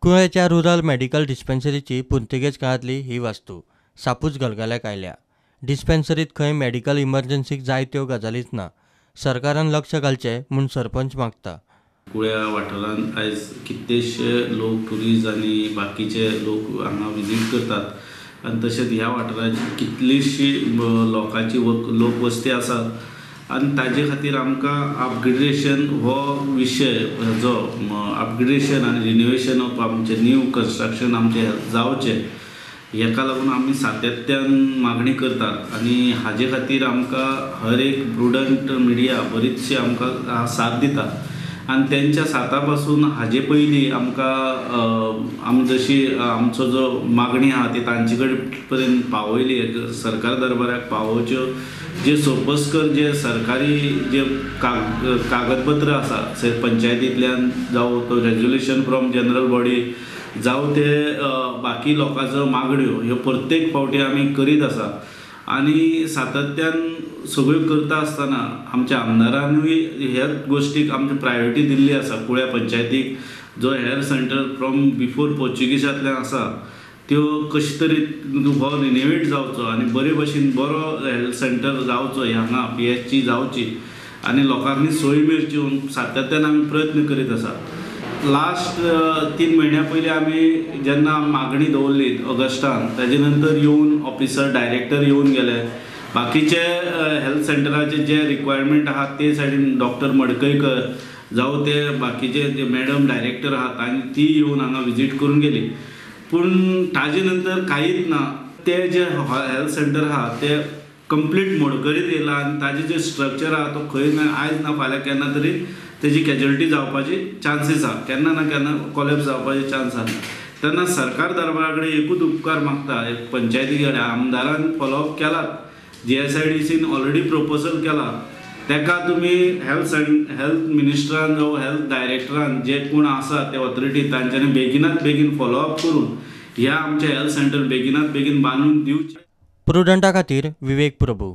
कुळ्याच्या rural medical डिस्पेन्सरीची Portuguese काळातली ही वास्तू सापूच गलगल्याक आयल्या। डिस्पेन्सरीत खंय मेडिकल इमर्जन्सीक जाय त्यो गजालीच ना। सरकारान लक्ष घालचें म्हूण सरपंच मागता। कुळ्या वाठारांत आयज कितलेशे लोक टुरिस्ट आनी बाकीचे लोक हांगा विजीट करतात आनी तशेंच ह्या वाठाराची कितलीशी लोकांची लोकवस्ती आसा आनी ताजे खातीर आमकां अपग्रेडेशन हो विशय जो अपग्रेडेशन आनी रिनोवेशन ऑफ आमचे न्यू कन्स्ट्रक्शन आमचे जावचें हेका लागून आमी सातत्यान मागणी करतात आनी हाजे खातीर आमकां हर एक प्रुडंट मिडिया बरीचशी आमकां साथ दिता आनी त्यांच्या साथा पासून हाजे पयलीं आमकां आमी जशी आमचो जो मागणी आहा ती तांचे कडेन पर्यंत पावयली सरकार दरबाराक पावोवच्यो जे सोपस्कर जे सरकारी जे कागदपत्र आसा पंचायतींतल्यान जावं तो रेजोल्युशन फ्रॉम जनरल बॉडी जावं ते बाकी लोकांचो मागण्यो ह्यो प्रत्येक फावटी आमी करीत आसा आनी सातत्यान सगळ्यो करता आसतना आमच्या आमदारानूय ह्याच गोष्टीक आमची प्रायोरिटी दिल्ली आसा। कुळ्या पंचायतीक जो हेल्थ सेंटर फ्रॉम बिफोर पोर्चुगीजांतल्यान आसा त्यो कशे तरेन हो रिनोवेट जावचो आनी बरे भशेन बरो हेल्थ सेंटर जावचो हांगा PHC जावची आनी लोकांनी सोय मेळची म्हूण सातत्यान आमी प्रयत्न करीत आसा। लास्ट 3 म्हयन्या पयलीं आमी जेन्ना मागणी दवरली ऑगस्टान ताजे नंतर येवन ऑफिसर डायरेक्टर येवन गेले बाकीचे हेल्थ सेंटराचे जे रिक्वायरमेंट आहात ते सायडीन डॉक्टर मडकयकर जावं ते बाकीचे जे मॅडम डायरेक्टर आहात आनी ती येवन हांगा विजीट करून गेली पूण ताजे नंतर कांयच ना। ते जे हेल्थ सेंटर आहा ते कंप्लीट मोडकरीत येयला आनी ताजे जे स्ट्रक्चर आहा तो खंय ना आयज ना फाल्यां केन्ना तरी तेजी कॅज्युअलिटी जावपाची चान्सीस आहा केन्ना ना केन्ना कॉलेप्स जावपाचे चान्स आहा। तेन्ना सरकार दरबारा कडेन एकूच उपकार मागता पंचायती कडेन आमदारान फॉलोअप केला GSIDCन ऑलरेडी प्रपोजल केला तेका तुमी हेल्थ मिनिस्टरान जावं हेल्थ डायरेक्टरान जे कोण आसा ते ऑथॉरिटी तांच्यांनी बेगिनात बेगीन फॉलोअप करून ह्या आमचे हेल्थ सेंटर बेगिनात बेगीन बांदून दिवचे। प्रुडंटा खातीर विवेक प्रभू।